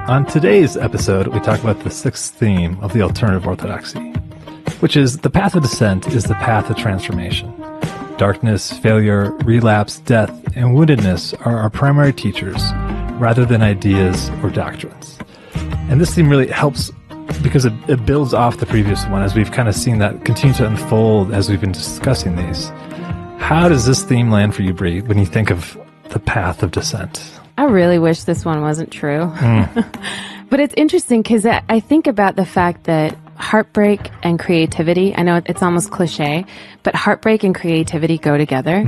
On today's episode, we talk about the sixth theme of the Alternative Orthodoxy, which is the path of descent is the path of transformation. Darkness, failure, relapse, death, and woundedness are our primary teachers rather than ideas or doctrines. And this theme really helps because it builds off the previous one, as we've kind of seen that continue to unfold as we've been discussing these. How does this theme land for you, Brie, when you think of the path of descent? I really wish this one wasn't true. But it's interesting because I think about the fact that heartbreak and creativity, I know it's almost cliche, but heartbreak and creativity go together.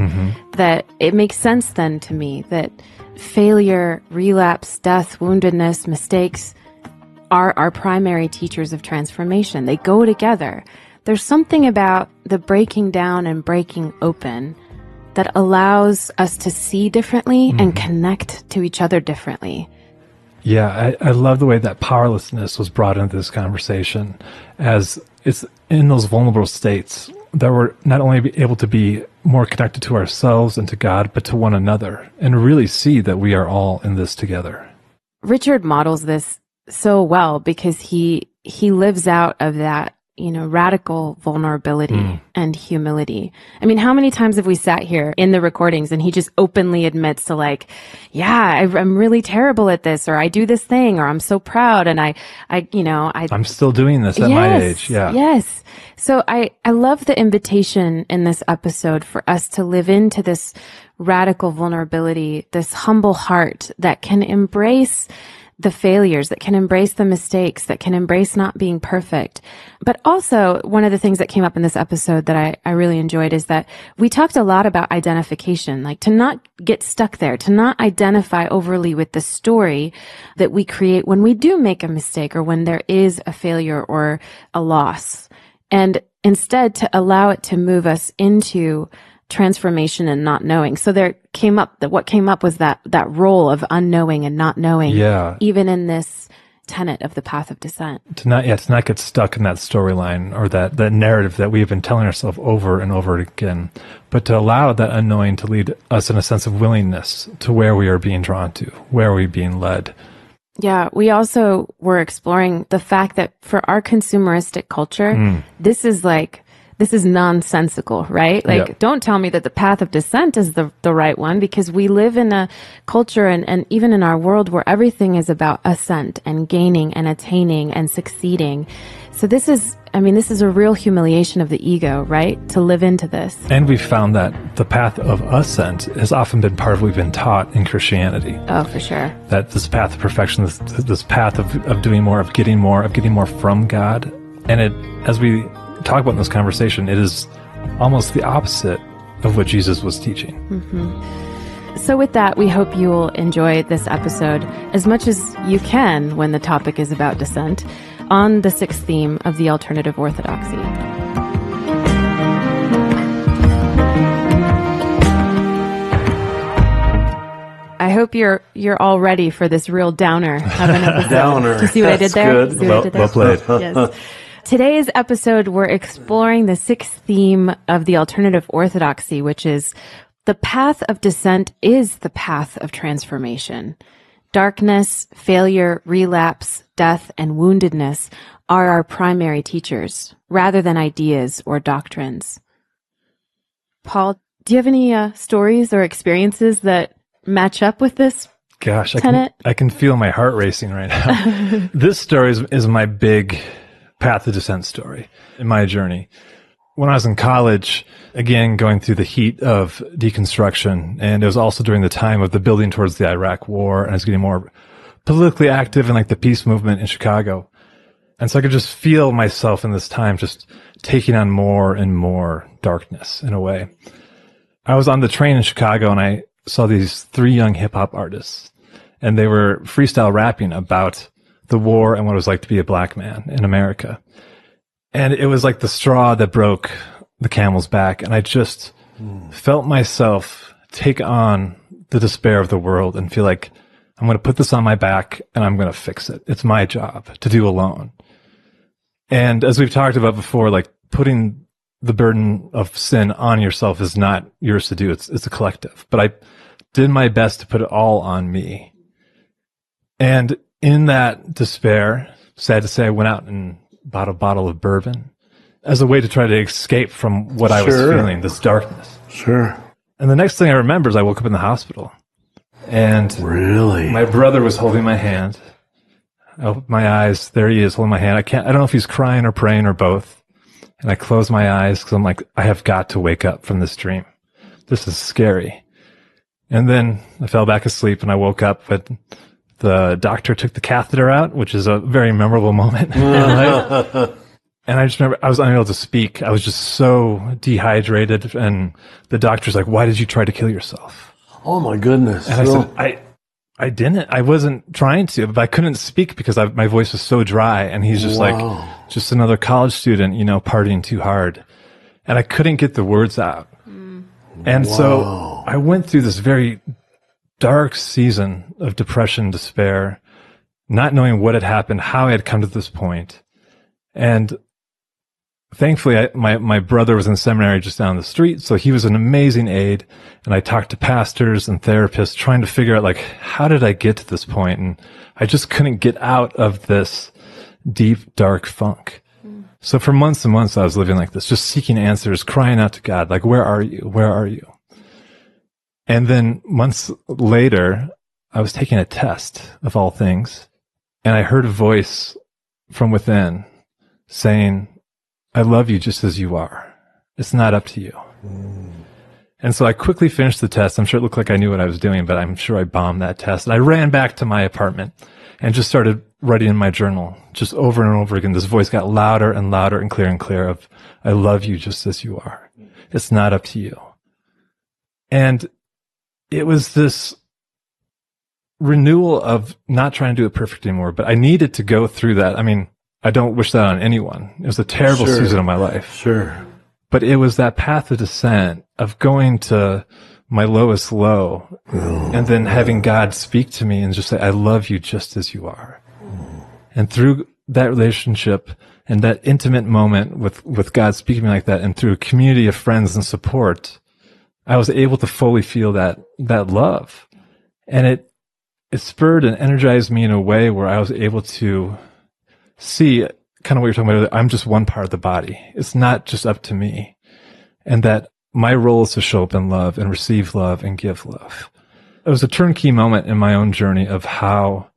That it makes sense then to me that failure, relapse, death, woundedness, mistakes are our primary teachers of transformation. They go together. There's something about the breaking down and breaking open that allows us to see differently and connect to each other differently. Yeah, I love the way that powerlessness was brought into this conversation, as it's in those vulnerable states that we're not only able to be more connected to ourselves and to God, but to one another, and really see that we are all in this together. Richard models this so well because he lives out of that, radical vulnerability and humility. I mean, how many times have we sat here in the recordings and he just openly admits to I'm really terrible at this, or I do this thing, or I'm so proud, and I'm still doing this at my age. Yeah. Yes. So I love the invitation in this episode for us to live into this radical vulnerability, this humble heart that can embrace the failures, that can embrace the mistakes, that can embrace not being perfect. But also, one of the things that came up in this episode that I really enjoyed is that we talked a lot about identification, like to not get stuck there, to not identify overly with the story that we create when we do make a mistake or when there is a failure or a loss. And instead to allow it to move us into transformation and not knowing. So what came up was that role of unknowing and not knowing, even in this tenet of the path of descent. To not get stuck in that storyline or that narrative that we have been telling ourselves over and over again, but to allow that unknowing to lead us in a sense of willingness to where we are being drawn to, where are we being led. Yeah, we also were exploring the fact that for our consumeristic culture, this is nonsensical, right? Don't tell me that the path of descent is the right one, because we live in a culture and even in our world where everything is about ascent and gaining and attaining and succeeding. So this is a real humiliation of the ego, right? To live into this. And we've found that the path of ascent has often been part of what we've been taught in Christianity. Oh, for sure. That this path of perfection, this path of doing more, of getting more from God. And as we talk about in this conversation, it is almost the opposite of what Jesus was teaching. So with that, we hope you will enjoy this episode as much as you can when the topic is about descent on the sixth theme of the Alternative Orthodoxy. I hope you're all ready for this real downer of an episode. Downer. Do you see what I did there? Good. Well played. Yes. Today's episode, we're exploring the sixth theme of the Alternative Orthodoxy, which is the path of descent is the path of transformation. Darkness, failure, relapse, death, and woundedness are our primary teachers, rather than ideas or doctrines. Paul, do you have any stories or experiences that match up with this tenet? I can feel my heart racing right now. This story is my big path of descent story in my journey. When I was in college, again, going through the heat of deconstruction, and it was also during the time of the building towards the Iraq War, and I was getting more politically active in the peace movement in Chicago. And so I could just feel myself in this time just taking on more and more darkness in a way. I was on the train in Chicago and I saw these 3 young hip hop artists, and they were freestyle rapping about the war and what it was like to be a black man in America. And it was like the straw that broke the camel's back. And I just felt myself take on the despair of the world and feel like I'm going to put this on my back and I'm going to fix it. It's my job to do alone. And as we've talked about before, putting the burden of sin on yourself is not yours to do. It's a collective. But I did my best to put it all on me. And in that despair, sad to say, I went out and bought a bottle of bourbon as a way to try to escape from what I was feeling, this darkness. Sure. And the next thing I remember is I woke up in the hospital. And really, my brother was holding my hand. I opened my eyes. There he is holding my hand. I don't know if he's crying or praying or both. And I closed my eyes because I'm like, I have got to wake up from this dream. This is scary. And then I fell back asleep and I woke up, but the doctor took the catheter out, which is a very memorable moment. And I just remember I was unable to speak. I was just so dehydrated. And the doctor's like, why did you try to kill yourself? Oh my goodness. And I said, I didn't. I wasn't trying to, but I couldn't speak because my voice was so dry. And he's just like, just another college student, partying too hard. And I couldn't get the words out. And so I went through this very dark season of depression, despair, not knowing what had happened, how I had come to this point. And thankfully, my brother was in seminary just down the street, so he was an amazing aid. And I talked to pastors and therapists trying to figure out, how did I get to this point? And I just couldn't get out of this deep, dark funk. So for months and months, I was living like this, just seeking answers, crying out to God, where are you? Where are you? And then months later, I was taking a test of all things, and I heard a voice from within saying, I love you just as you are. It's not up to you. And so I quickly finished the test. I'm sure it looked like I knew what I was doing, but I'm sure I bombed that test. And I ran back to my apartment and just started writing in my journal, just over and over again. This voice got louder and louder and clear of, I love you just as you are. It's not up to you. And it was this renewal of not trying to do it perfect anymore, but I needed to go through that. I mean, I don't wish that on anyone. It was a terrible season of my life. Sure. But it was that path of descent of going to my lowest low and then having God speak to me and just say, I love you just as you are. And through that relationship and that intimate moment with God speaking to me like that, and through a community of friends and support, I was able to fully feel that love. And it spurred and energized me in a way where I was able to see kind of what you're talking about. I'm just one part of the body. It's not just up to me. And that my role is to show up in love and receive love and give love. It was a turnkey moment in my own journey of how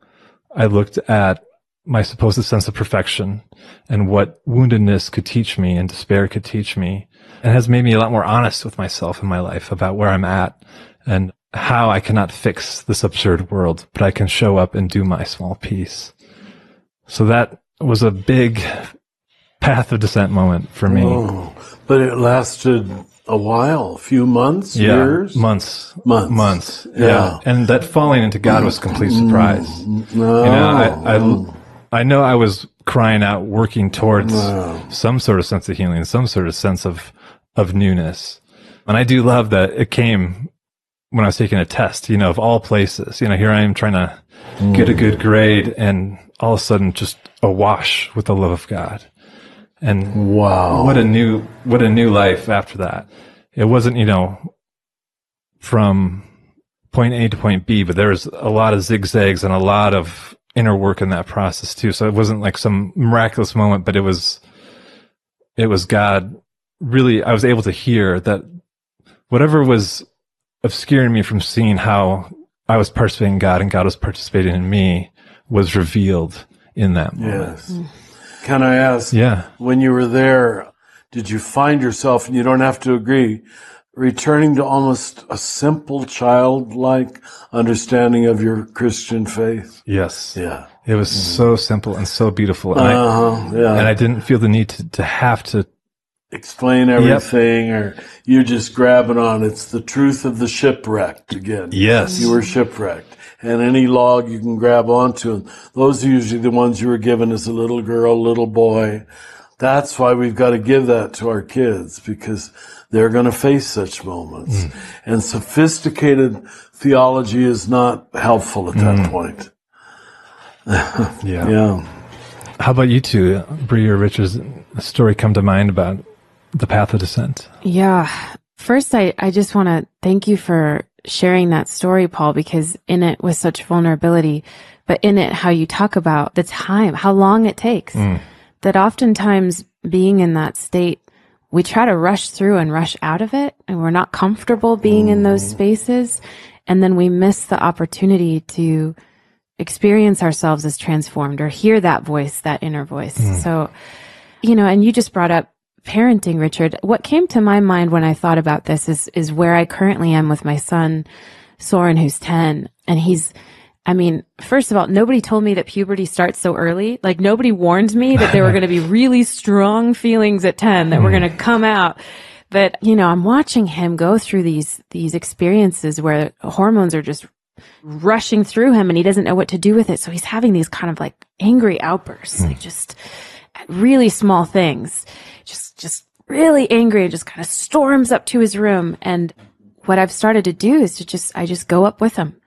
I looked at my supposed sense of perfection and what woundedness could teach me and despair could teach me, and has made me a lot more honest with myself in my life about where I'm at and how I cannot fix this absurd world, but I can show up and do my small piece. So that was a big path of descent moment for me. Oh, but it lasted a while, a few months, years? Months. Months. Yeah. And that falling into God was a complete surprise. I know I was crying out, working towards some sort of sense of healing, some sort of sense of newness. And I do love that it came when I was taking a test, of all places. Here I am trying to get a good grade, and all of a sudden just awash with the love of God. And wow, what a new life after that. It wasn't, from point A to point B, but there was a lot of zigzags and a lot of inner work in that process too. So it wasn't like some miraculous moment, but it was God. Really, I was able to hear that whatever was obscuring me from seeing how I was participating in God and God was participating in me was revealed in that moment. Yes. Can I ask, when you were there, did you find yourself, and you don't have to agree, returning to almost a simple childlike understanding of your Christian faith? Yes. Yeah. It was so simple and so beautiful. And, and I didn't feel the need to have to explain everything, or you just grabbing on. It's the truth of the shipwrecked again. Yes. You were shipwrecked. And any log you can grab onto. And those are usually the ones you were given as a little girl, little boy. That's why we've got to give that to our kids, because they're going to face such moments. And sophisticated theology is not helpful at that point. Yeah. How about you two, Brie or Richard? A story come to mind about the path of descent? Yeah. First, I just want to thank you for sharing that story, Paul, because in it was such vulnerability, but in it, how you talk about the time, how long it takes, that oftentimes being in that state, we try to rush through and rush out of it, and we're not comfortable being in those spaces. And then we miss the opportunity to experience ourselves as transformed or hear that voice, that inner voice. So, and you just brought up parenting, Richard. What came to my mind when I thought about this is where I currently am with my son, Soren, who's 10. And first of all, nobody told me that puberty starts so early. Like, nobody warned me that there were going to be really strong feelings at 10 that were going to come out. But, I'm watching him go through these experiences where hormones are just rushing through him and he doesn't know what to do with it. So he's having these kind of like angry outbursts, like just really small things, just really angry, and just kind of storms up to his room. And what I've started to do is I just go up with him,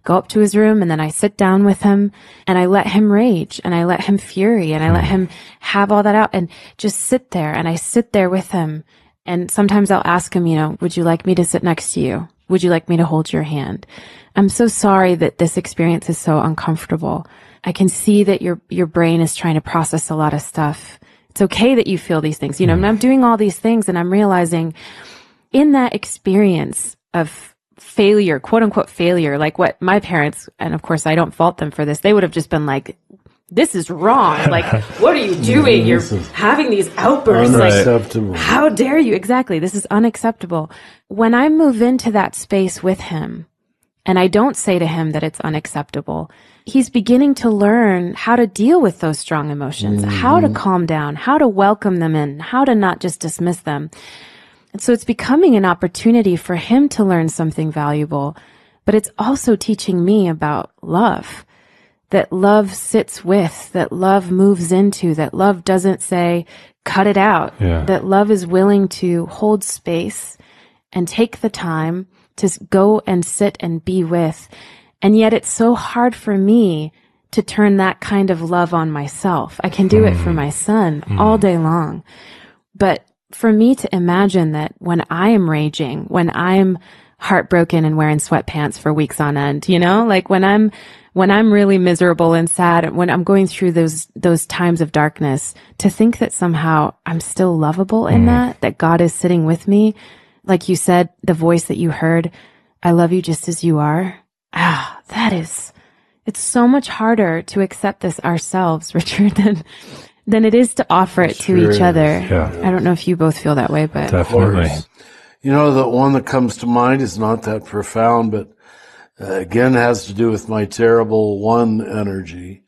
go up to his room, and then I sit down with him and I let him rage and I let him fury and I let him have all that out and just sit there. And I sit there with him. And sometimes I'll ask him, would you like me to sit next to you? Would you like me to hold your hand? I'm so sorry that this experience is so uncomfortable. I can see that your brain is trying to process a lot of stuff. It's okay that you feel these things. I'm doing all these things and I'm realizing in that experience of failure, quote unquote failure, like what my parents, and of course I don't fault them for this, they would have just been like, this is wrong. Like, what are you doing? You're having these outbursts. Unacceptable. Like, how dare you? Exactly. This is unacceptable. When I move into that space with him, and I don't say to him that it's unacceptable, he's beginning to learn how to deal with those strong emotions, how to calm down, how to welcome them in, how to not just dismiss them. And so it's becoming an opportunity for him to learn something valuable, but it's also teaching me about love. That love sits with, that love moves into, that love doesn't say, cut it out. Yeah. That love is willing to hold space and take the time to go and sit and be with. And yet it's so hard for me to turn that kind of love on myself. I can do it for my son all day long. But for me to imagine that when I am raging, when I'm heartbroken and wearing sweatpants for weeks on end, like when I'm really miserable and sad, when I'm going through those times of darkness, to think that somehow I'm still lovable in that God is sitting with me. Like you said, the voice that you heard, I love you just as you are. It's so much harder to accept this ourselves, Richard, than it is to offer it to each other. Yeah. I don't know if you both feel that way, but Definitely. The one that comes to mind is not that profound, but again has to do with my terrible one energy.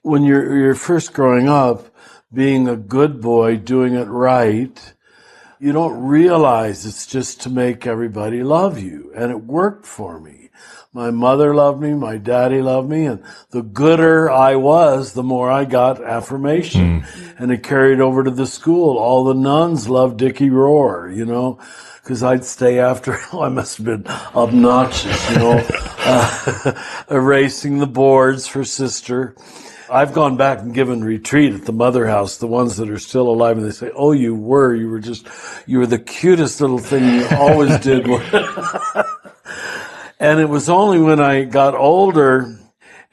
When you're first growing up, being a good boy, doing it right, you don't realize it's just to make everybody love you. And it worked for me. My mother loved me, my daddy loved me, and the gooder I was, the more I got affirmation. And it carried over to the school. All the nuns loved Dickie Rohr, because I'd stay after. I must have been obnoxious, erasing the boards for sister. I've gone back and given retreat at the mother house, the ones that are still alive, and they say, oh, you were the cutest little thing you always did. And it was only when I got older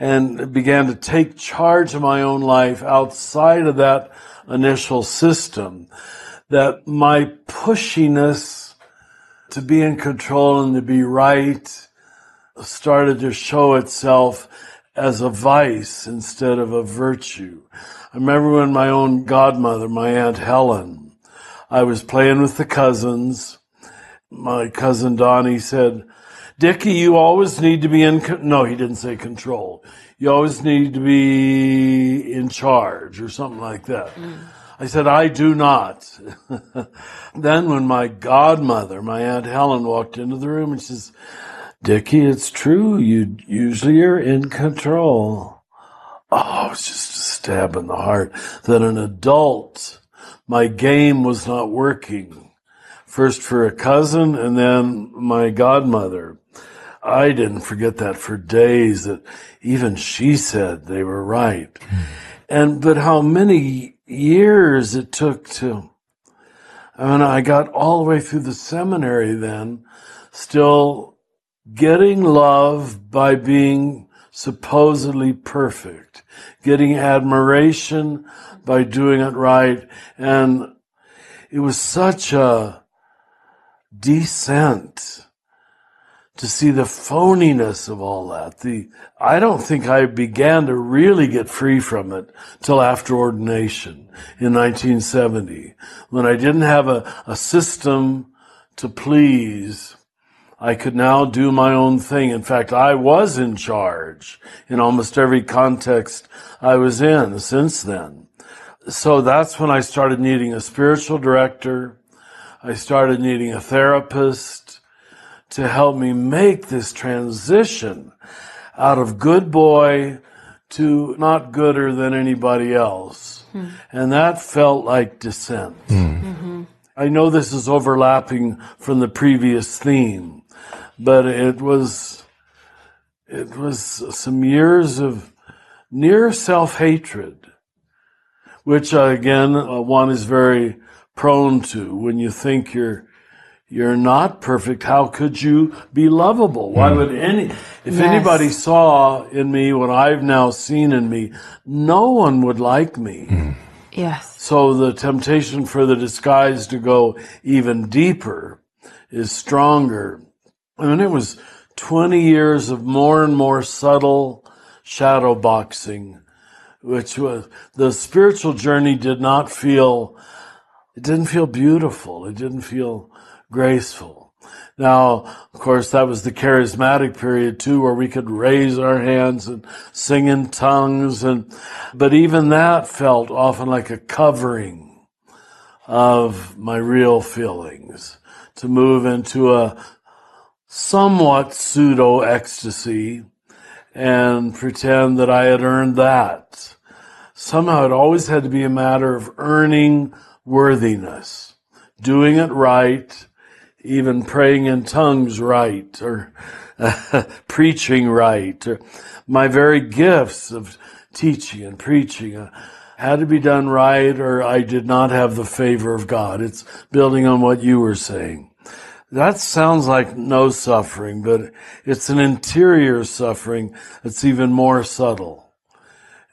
and began to take charge of my own life outside of that initial system that my pushiness to be in control and to be right started to show itself as a vice instead of a virtue. I remember when my own godmother, my Aunt Helen, I was playing with the cousins. My cousin Donnie said, Dickie, you always need to be no, he didn't say control. You always need to be in charge or something like that. I said, I do not. Then when my godmother, my Aunt Helen, walked into the room and she says, Dickie, it's true. Usually you're in control. Oh, it was just a stab in the heart that an adult, my game was not working. First for a cousin and then my godmother. I didn't forget that for days, that even she said they were right. But how many years it took I got all the way through the seminary then, still getting love by being supposedly perfect, getting admiration by doing it right. And it was such a descent to see the phoniness of all that. I don't think I began to really get free from it till after ordination in 1970, when I didn't have a system to please. I could now do my own thing. In fact, I was in charge in almost every context I was in since then. So that's when I started needing a spiritual director. I started needing a therapist to help me make this transition out of good boy to not gooder than anybody else. And that felt like descent. I know this is overlapping from the previous theme, but it was some years of near self-hatred, which again, one is very prone to. When you think you're not perfect, how could you be lovable? Why would if anybody saw in me what I've now seen in me, no one would like me. Yes. So the temptation for the disguise to go even deeper is stronger. I mean, it was 20 years of more and more subtle shadow boxing, which was, the spiritual journey didn't feel beautiful. It didn't feel graceful. Now, of course, that was the charismatic period too, where we could raise our hands and sing in tongues, but even that felt often like a covering of my real feelings, to move into a somewhat pseudo ecstasy and pretend that I had earned that. Somehow it always had to be a matter of earning worthiness, doing it right, even praying in tongues right, or preaching right, or my very gifts of teaching and preaching had to be done right, or I did not have the favor of God. It's building on what you were saying. That sounds like no suffering, but it's an interior suffering that's even more subtle.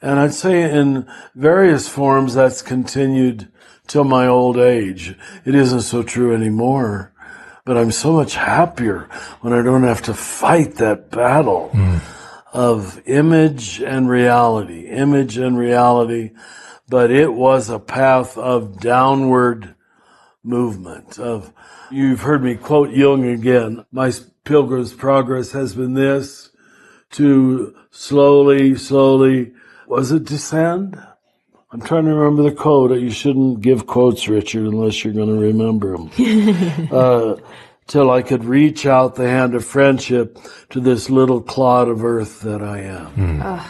And I'd say in various forms that's continued till my old age. It isn't so true anymore. But I'm so much happier when I don't have to fight that battle of image and reality. But it was a path of downward movement. You've heard me quote Jung again. My pilgrim's progress has been this, to slowly, was it descend? I'm trying to remember the quote. You shouldn't give quotes, Richard, unless you're going to remember them. Till I could reach out the hand of friendship to this little clod of earth that I am.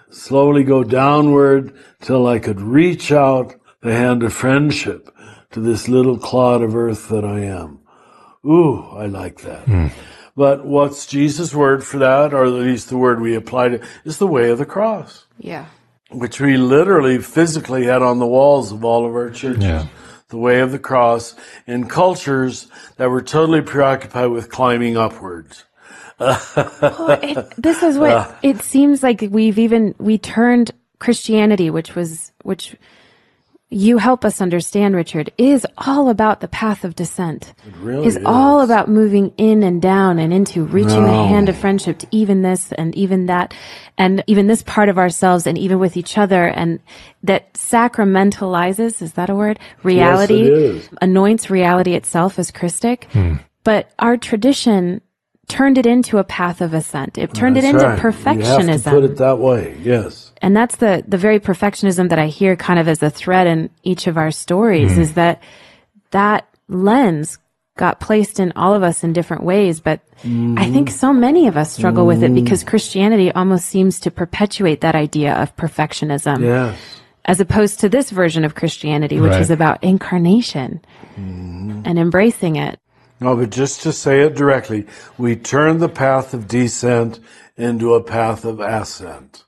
Slowly go downward till I could reach out the hand of friendship to this little clod of earth that I am. Ooh, I like that. But what's Jesus' word for that, or at least the word we apply to, is the way of the cross. Yeah. Which we literally physically had on the walls of all of our churches. Yeah. The way of the cross in cultures that were totally preoccupied with climbing upwards. This is what it seems like we turned Christianity, which you help us understand, Richard, is all about the path of descent. It really is all about moving in and down and into reaching the hand of friendship to even this and even that, and even this part of ourselves, and even with each other, and that sacramentalizes, is that a word? Reality, yes, it is. Anoints reality itself as Christic. But our tradition turned it into a path of ascent. It turned it into perfectionism. You have to put it that way, yes. And that's the very perfectionism that I hear kind of as a thread in each of our stories, is that lens got placed in all of us in different ways. But I think so many of us struggle with it because Christianity almost seems to perpetuate that idea of perfectionism. Yes. As opposed to this version of Christianity, which is about incarnation and embracing it. No, but just to say it directly, we turned the path of descent into a path of ascent.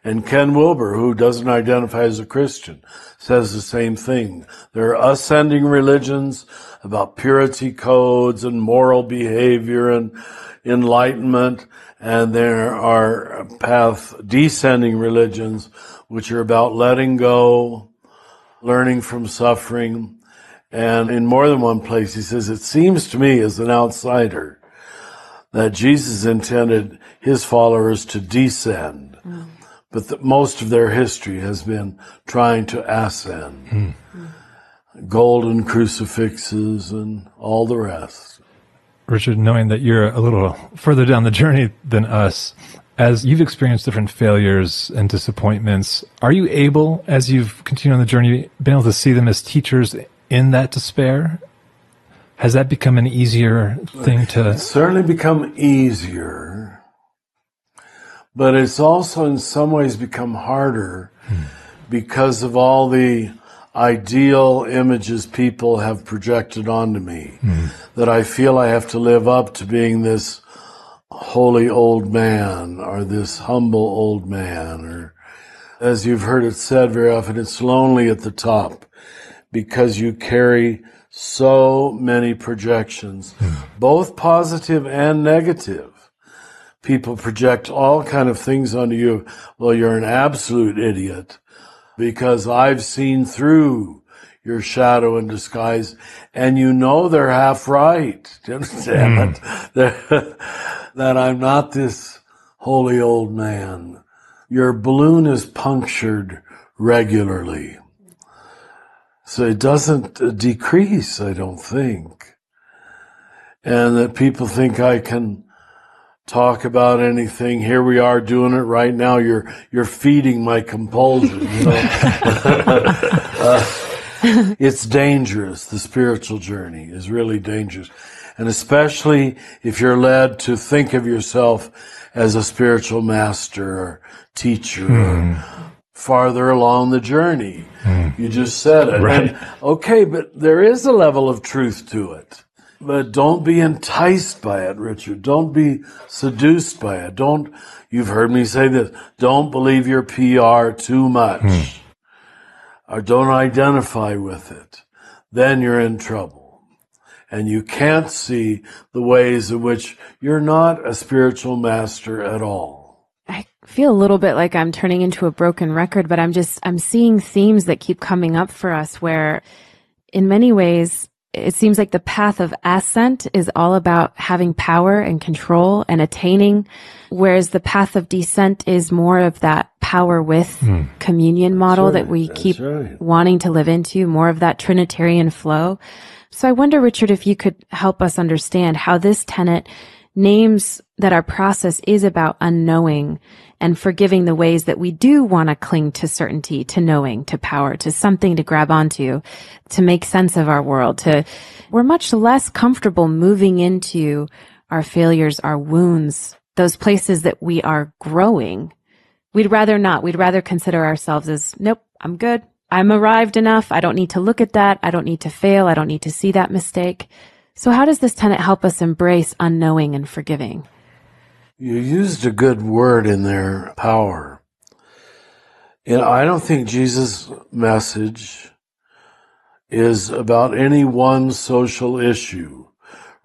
And Ken Wilber, who doesn't identify as a Christian, says the same thing. There are ascending religions about purity codes and moral behavior and enlightenment, and there are descending religions which are about letting go, learning from suffering. And in more than one place, he says, it seems to me as an outsider that Jesus intended his followers to descend, but that most of their history has been trying to ascend. Golden crucifixes and all the rest. Richard, knowing that you're a little further down the journey than us, as you've experienced different failures and disappointments, are you able, as you've continued on the journey, been able to see them as teachers in that despair? Has that become an easier thing to... It's certainly become easier, but it's also in some ways become harder because of all the ideal images people have projected onto me, that I feel I have to live up to being this holy old man or this humble old man, or as you've heard it said very often, it's lonely at the top because you carry so many projections, both positive and negative. People project all kind of things onto you. Well, you're an absolute idiot because I've seen through your shadow and disguise, and you know they're half right. Do you understand that I'm not this holy old man? Your balloon is punctured regularly. So it doesn't decrease, I don't think. And that people think I can talk about anything. Here we are doing it right now. You're feeding my compulsion. You know? It's dangerous. The spiritual journey is really dangerous. And especially if you're led to think of yourself as a spiritual master or teacher or farther along the journey. You just said it. Right. And, okay, but there is a level of truth to it. But don't be enticed by it, Richard. Don't be seduced by it. You've heard me say this, don't believe your PR too much. Or don't identify with it. Then you're in trouble. And you can't see the ways in which you're not a spiritual master at all. I feel a little bit like I'm turning into a broken record, but I'm seeing themes that keep coming up for us where in many ways it seems like the path of ascent is all about having power and control and attaining, whereas the path of descent is more of that power with communion model that we keep wanting to live into, more of that Trinitarian flow. So I wonder, Richard, if you could help us understand how this tenet names that our process is about unknowing and forgiving the ways that we do want to cling to certainty, to knowing, to power, to something to grab onto, to make sense of our world. We're much less comfortable moving into our failures, our wounds, those places that we are growing. We'd rather not. We'd rather consider ourselves as, nope, I'm good. I'm arrived enough. I don't need to look at that. I don't need to fail. I don't need to see that mistake. So how does this tenet help us embrace unknowing and forgiving? You used a good word in there, power. I don't think Jesus' message is about any one social issue.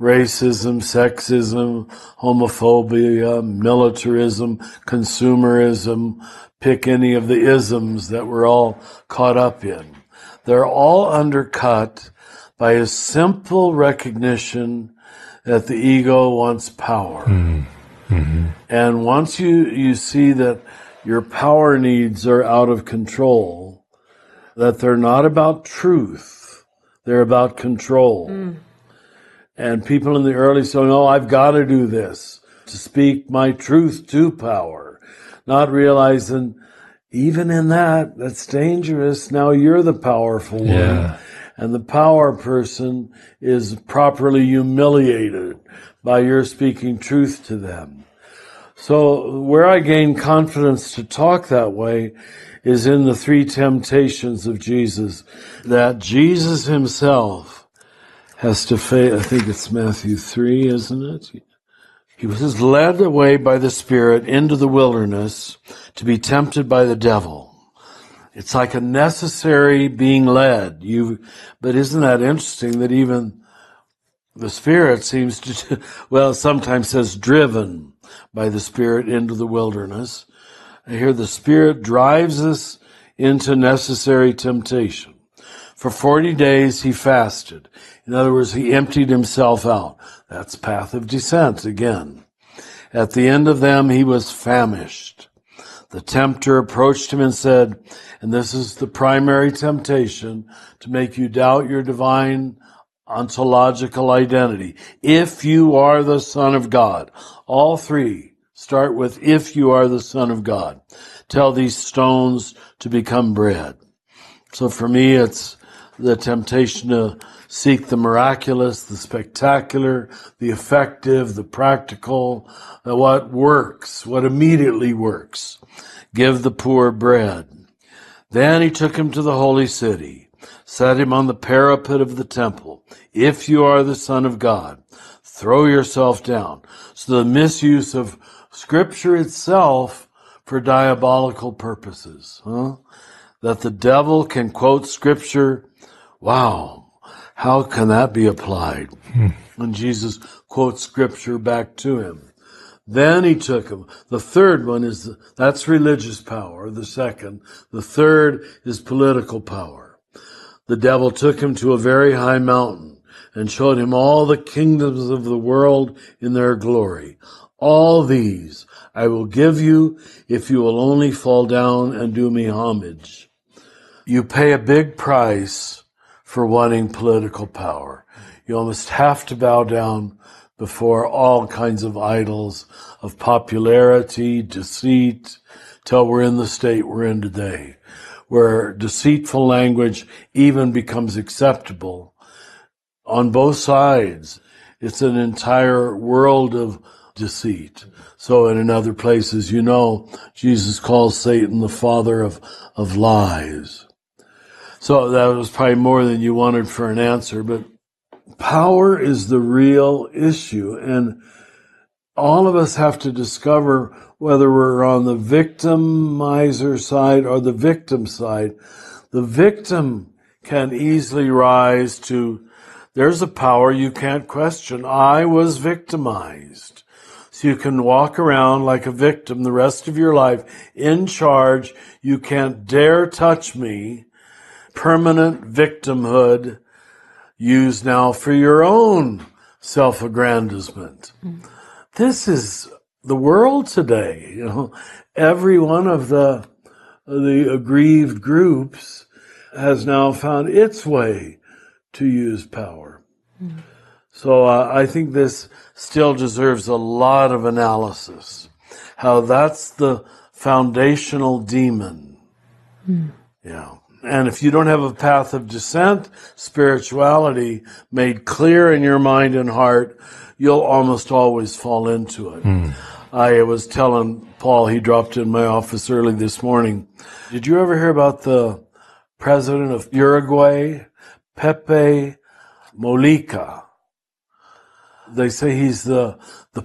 Racism, sexism, homophobia, militarism, consumerism, pick any of the isms that we're all caught up in. They're all undercut by a simple recognition that the ego wants power. And once you see that your power needs are out of control, that they're not about truth, they're about control. And people in the early say, no, I've got to do this to speak my truth to power, not realizing even in that's dangerous. Now you're the powerful one. And the power person is properly humiliated by your speaking truth to them. So where I gain confidence to talk that way is in the three temptations of Jesus, that Jesus himself has to face. I think it's Matthew 3, isn't it? He was led away by the Spirit into the wilderness to be tempted by the devil. It's like a necessary being led. But isn't that interesting that even the Spirit seems to, it sometimes says driven by the Spirit into the wilderness. I hear the Spirit drives us into necessary temptation. For 40 days he fasted. In other words, he emptied himself out. That's path of descent again. At the end of them he was famished. The tempter approached him and said, and this is the primary temptation, to make you doubt your divine ontological identity. If you are the Son of God. All three start with, if you are the Son of God. Tell these stones to become bread. So for me, it's the temptation to seek the miraculous, the spectacular, the effective, the practical, what works, what immediately works. Give the poor bread. Then he took him to the holy city, set him on the parapet of the temple. If you are the Son of God, throw yourself down. So the misuse of Scripture itself for diabolical purposes, that the devil can quote Scripture. Wow, how can that be applied? When Jesus quotes Scripture back to him. Then he took him. The third one that's religious power, the second. The third is political power. The devil took him to a very high mountain and showed him all the kingdoms of the world in their glory. All these I will give you if you will only fall down and do me homage. You pay a big price for wanting political power. You almost have to bow down before all kinds of idols of popularity, deceit, till we're in the state we're in today, where deceitful language even becomes acceptable on both sides. It's an entire world of deceit. So in other places, Jesus calls Satan the father of lies. So that was probably more than you wanted for an answer, but power is the real issue, and all of us have to discover whether we're on the victimizer side or the victim side. The victim can easily rise to, there's a power you can't question. I was victimized. So you can walk around like a victim the rest of your life, in charge. You can't dare touch me. Permanent victimhood used now for your own self-aggrandizement. This is the world today. Every one of the aggrieved groups has now found its way to use power. So I think this still deserves a lot of analysis. How that's the foundational demon. Yeah. And if you don't have a path of descent, spirituality made clear in your mind and heart, you'll almost always fall into it. I was telling Paul, he dropped in my office early this morning. Did you ever hear about the president of Uruguay, Pepe Mujica? They say he's the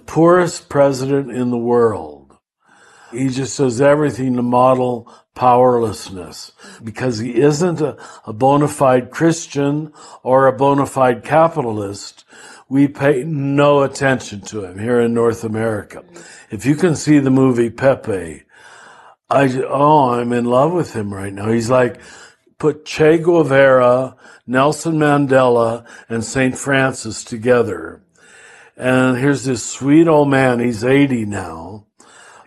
poorest president in the world. He just does everything to model powerlessness because he isn't a bona fide Christian or a bona fide capitalist. We pay no attention to him here in North America. If you can see the movie Pepe, I'm in love with him right now. He's like, put Che Guevara, Nelson Mandela, and St. Francis together. And here's this sweet old man. He's 80 now.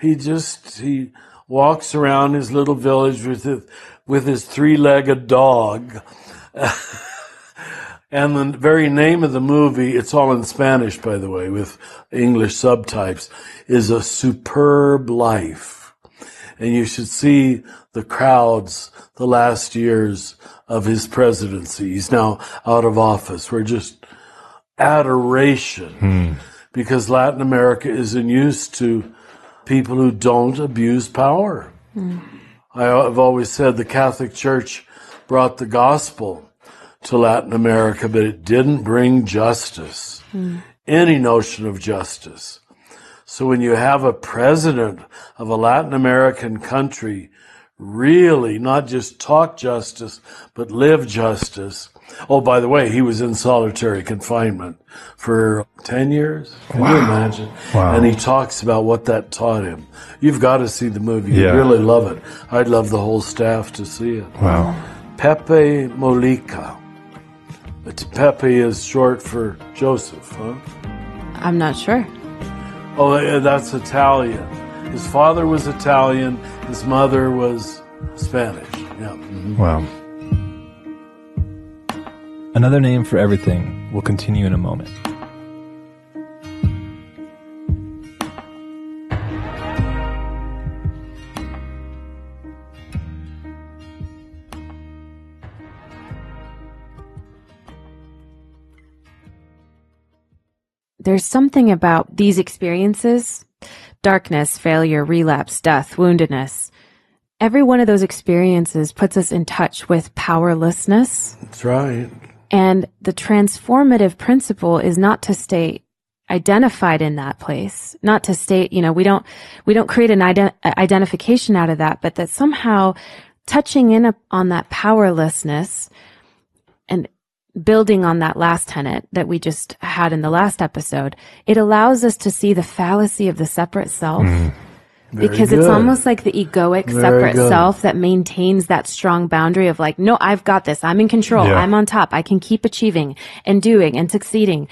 He walks around his little village with his three-legged dog. And the very name of the movie, it's all in Spanish, by the way, with English subtypes, is A Superb Life. And you should see the crowds the last years of his presidency. He's now out of office. We're just adoration because Latin America isn't used to people who don't abuse power. I've always said the Catholic Church brought the gospel to Latin America, but it didn't bring justice, any notion of justice. So when you have a president of a Latin American country really not just talk justice, but live justice. Oh, by the way, he was in solitary confinement for 10 years. Can you imagine? Wow. And he talks about what that taught him. You've got to see the movie. Yeah. You'd really love it. I'd love the whole staff to see it. Wow. Pepe Mujica. Pepe is short for Joseph, huh? I'm not sure. Oh, that's Italian. His father was Italian. His mother was Spanish. Yeah. Mm-hmm. Wow. Another name for everything will continue in a moment. There's something about these experiences, darkness, failure, relapse, death, woundedness. Every one of those experiences puts us in touch with powerlessness. That's right. And the transformative principle is not to stay identified in that place, not to stay, we don't create an identification out of that, but that somehow touching in on that powerlessness and building on that last tenet that we just had in the last episode, it allows us to see the fallacy of the separate self. Because it's almost like the egoic separate self that maintains that strong boundary of like, no, I've got this. I'm in control. Yeah. I'm on top. I can keep achieving and doing and succeeding.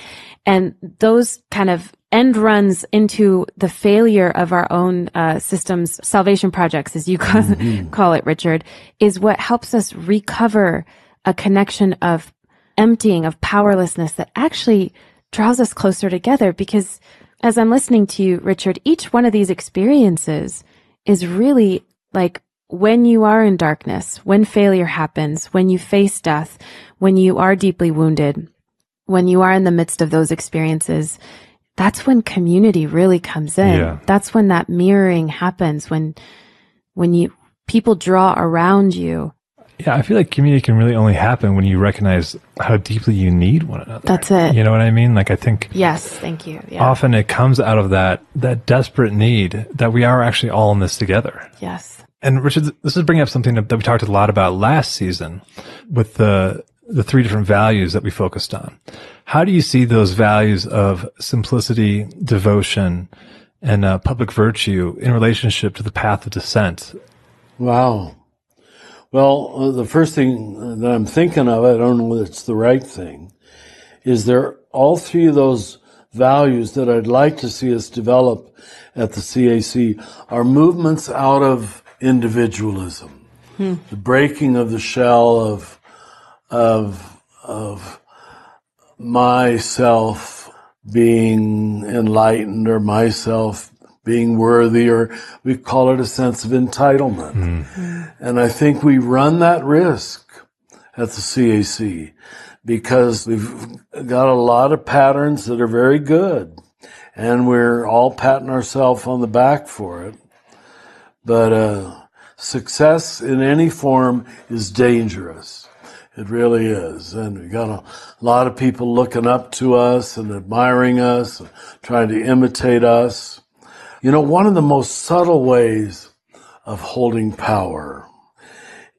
And those kind of end runs into the failure of our own systems, salvation projects, as you call it, Richard, is what helps us recover a connection of emptying, of powerlessness that actually draws us closer together. Because as I'm listening to you, Richard, each one of these experiences is really like when you are in darkness, when failure happens, when you face death, when you are deeply wounded, when you are in the midst of those experiences, that's when community really comes in. Yeah. That's when that mirroring happens, when people draw around you. Yeah, I feel like community can really only happen when you recognize how deeply you need one another. That's it. You know what I mean? Like, I think Yes, thank you. Yeah. often it comes out of that desperate need that we are actually all in this together. Yes. And Richard, this is bringing up something that we talked a lot about last season with the three different values that we focused on. How do you see those values of simplicity, devotion, and public virtue in relationship to the path of descent? Wow. Well, the first thing that I'm thinking of, I don't know whether it's the right thing, is there all three of those values that I'd like to see us develop at the CAC are movements out of individualism, the breaking of the shell of myself being enlightened or myself being worthy, or we call it a sense of entitlement. And I think we run that risk at the CAC because we've got a lot of patterns that are very good and we're all patting ourselves on the back for it. But success in any form is dangerous. It really is. And we got a lot of people looking up to us and admiring us, and trying to imitate us. You know, one of the most subtle ways of holding power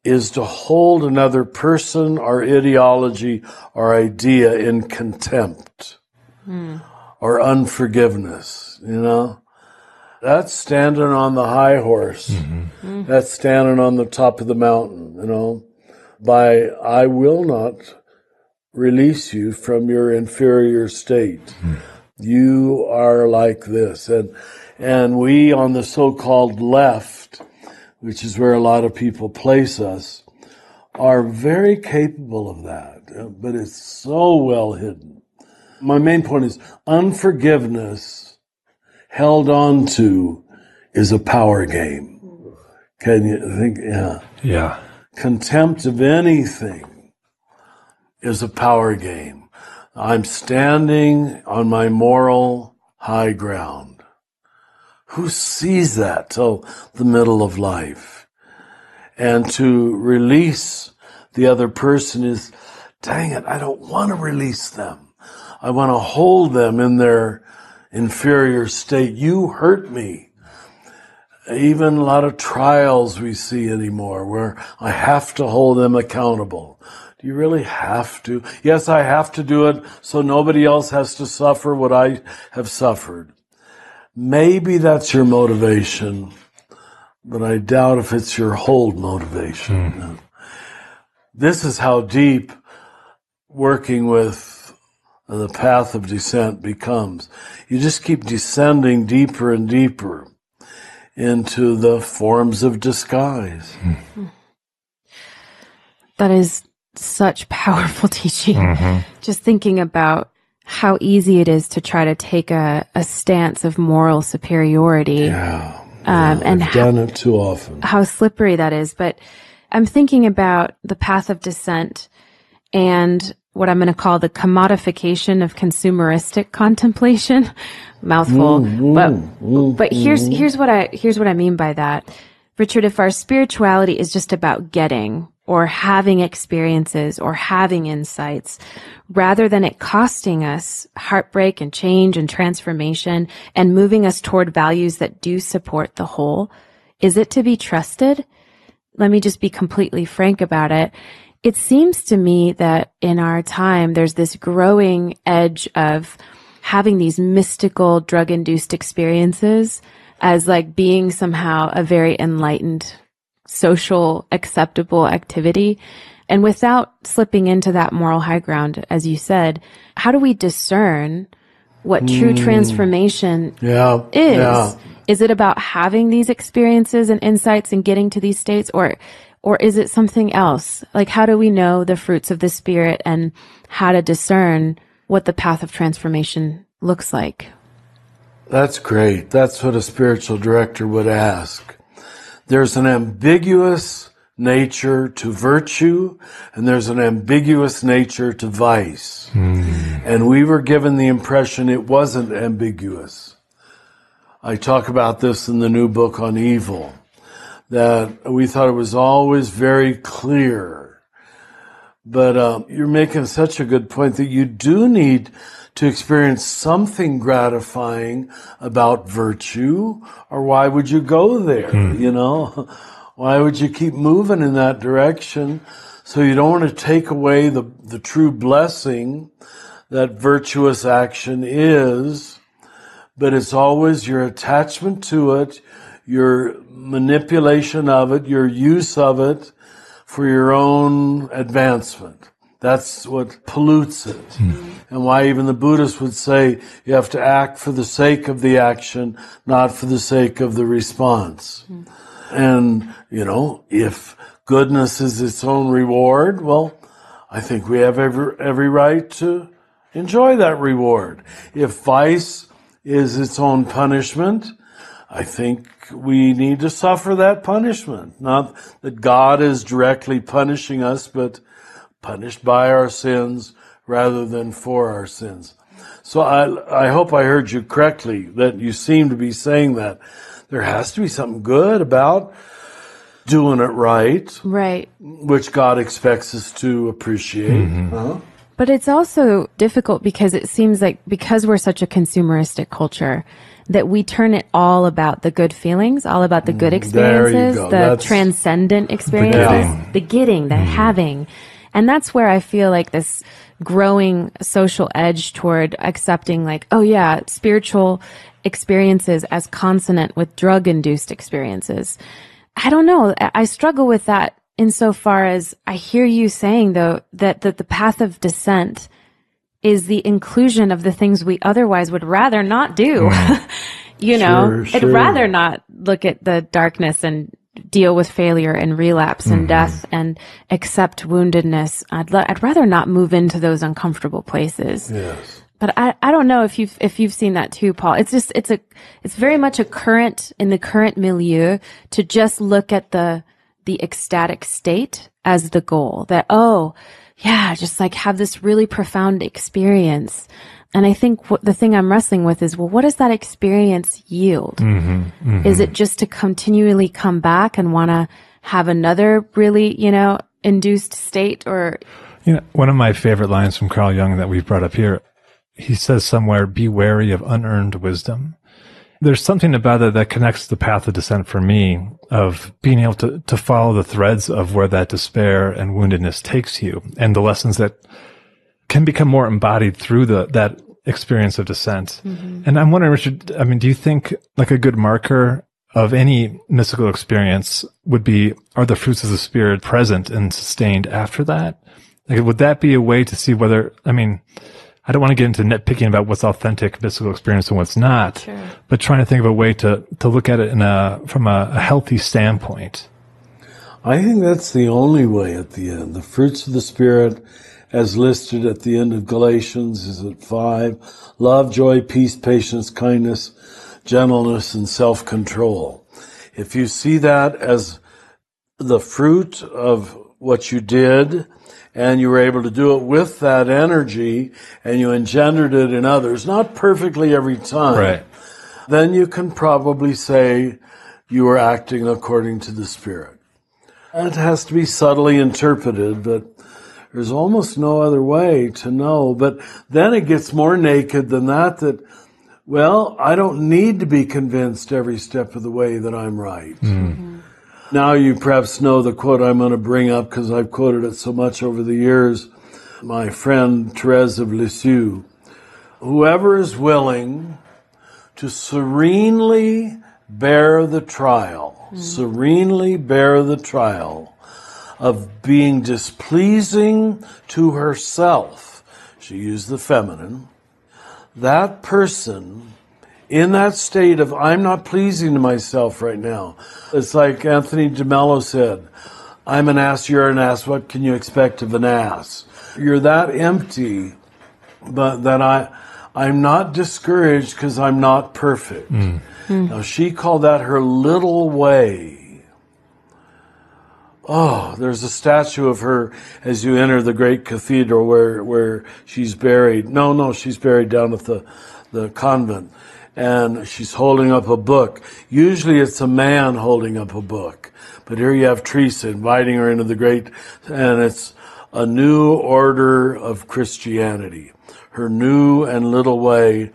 is to hold another person or ideology or idea in contempt or unforgiveness, you know. That's standing on the high horse. That's standing on the top of the mountain, you know. I will not release you from your inferior state. You are like this. And we on the so-called left, which is where a lot of people place us, are very capable of that, but it's so well hidden. My main point is unforgiveness held on to is a power game. Can you think? Yeah. Yeah. Contempt of anything is a power game. I'm standing on my moral high ground. Who sees that till the middle of life? And to release the other person is, dang it, I don't want to release them. I want to hold them in their inferior state. You hurt me. Even a lot of trials we see anymore where I have to hold them accountable. Do you really have to? Yes, I have to do it so nobody else has to suffer what I have suffered. Maybe that's your motivation, but I doubt if it's your whole motivation. This is how deep working with the path of descent becomes. You just keep descending deeper and deeper into the forms of disguise. That is such powerful teaching. Just thinking about how easy it is to try to take a stance of moral superiority. And I've done it too often. How slippery that is. But I'm thinking about the path of descent and what I'm going to call the commodification of consumeristic contemplation. Mouthful. But here's what I mean by that. Richard, if our spirituality is just about getting or having experiences or having insights, rather than it costing us heartbreak and change and transformation and moving us toward values that do support the whole, is it to be trusted? Let me just be completely frank about it. It seems to me that in our time, there's this growing edge of having these mystical drug-induced experiences as like being somehow a very enlightened, social, acceptable activity. And without slipping into that moral high ground, as you said, how do we discern what true transformation is? Is it about having these experiences and insights and getting to these states, or is it something else? Like, how do we know the fruits of the Spirit and how to discern what the path of transformation looks like? That's great. That's what a spiritual director would ask. There's an ambiguous nature to virtue, and there's an ambiguous nature to vice. And we were given the impression it wasn't ambiguous. I talk about this in the new book on evil, that we thought it was always very clear. But you're making such a good point that you do need to experience something gratifying about virtue, or why would you go there, you know? Why would you keep moving in that direction? So you don't want to take away the true blessing that virtuous action is, but it's always your attachment to it, your manipulation of it, your use of it for your own advancement. That's what pollutes it. And why even the Buddhists would say you have to act for the sake of the action, not for the sake of the response. And, you know, if goodness is its own reward, well, I think we have every right to enjoy that reward. If vice is its own punishment, I think we need to suffer that punishment. Not that God is directly punishing us, but punished by our sins rather than for our sins. So I hope I heard you correctly, that you seem to be saying that there has to be something good about doing it right. Right. Which God expects us to appreciate. But it's also difficult because it seems like because we're such a consumeristic culture that we turn it all about the good feelings, all about the good experiences, the transcendent experiences, the getting, the having. And that's where I feel like this growing social edge toward accepting like, oh yeah, spiritual experiences as consonant with drug-induced experiences. I don't know. I struggle with that insofar as I hear you saying, though, that the path of descent is the inclusion of the things we otherwise would rather not do. You know, I'd rather not look at the darkness and deal with failure and relapse and death and accept woundedness. I'd rather not move into those uncomfortable places. Yes. But I don't know if you've seen that too, Paul. It's just it's very much a current in the current milieu to just look at the ecstatic state as the goal. That just like have this really profound experience. And I think the thing I'm wrestling with is, well, what does that experience yield? Is it just to continually come back and want to have another really, induced state? Or one of my favorite lines from Carl Jung that we've brought up here, he says somewhere, be wary of unearned wisdom. There's something about it that connects the path of descent for me, of being able to follow the threads of where that despair and woundedness takes you, and the lessons that can become more embodied through that experience of descent. Mm-hmm. And I'm wondering, Richard, I mean, do you think like a good marker of any mystical experience would be, are the fruits of the Spirit present and sustained after that? Like, would that be a way to see whether, I mean, I don't want to get into nitpicking about what's authentic mystical experience and what's not, sure, but trying to think of a way to look at it from a healthy standpoint. I think that's the only way at the end. The fruits of the Spirit, as listed at the end of Galatians, is at 5. Love, joy, peace, patience, kindness, gentleness, and self-control. If you see that as the fruit of what you did, and you were able to do it with that energy, and you engendered it in others, not perfectly every time, right, then you can probably say you were acting according to the Spirit. It has to be subtly interpreted, but there's almost no other way to know. But then it gets more naked than that, well, I don't need to be convinced every step of the way that I'm right. Mm-hmm. Now you perhaps know the quote I'm going to bring up because I've quoted it so much over the years. My friend Therese of Lisieux, whoever is willing to serenely bear the trial, serenely bear the trial of being displeasing to herself, she used the feminine, that person in that state of, I'm not pleasing to myself right now. It's like Anthony DeMello said, I'm an ass, you're an ass, what can you expect of an ass? You're that empty, but that I'm not discouraged because I'm not perfect. Mm. Mm. Now she called that her little way. Oh, there's a statue of her as you enter the great cathedral where she's buried. No, she's buried down at the convent. And she's holding up a book. Usually it's a man holding up a book. But here you have Teresa inviting her into the great, and it's a new order of Christianity. Her new and little way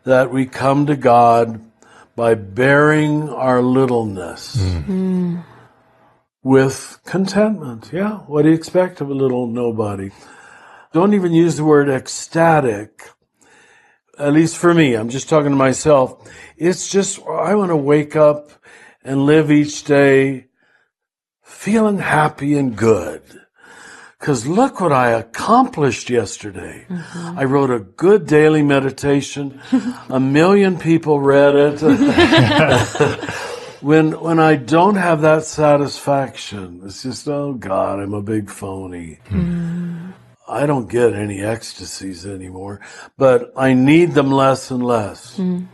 that we come to God by bearing our littleness with contentment. Yeah, what do you expect of a little nobody? Don't even use the word ecstatic. At least for me, I'm just talking to myself. It's just, I want to wake up and live each day feeling happy and good. Because look what I accomplished yesterday. Mm-hmm. I wrote a good daily meditation. 1 million people read it. When I don't have that satisfaction, it's just, oh God, I'm a big phony. Mm. I don't get any ecstasies anymore, but I need them less and less. Mm.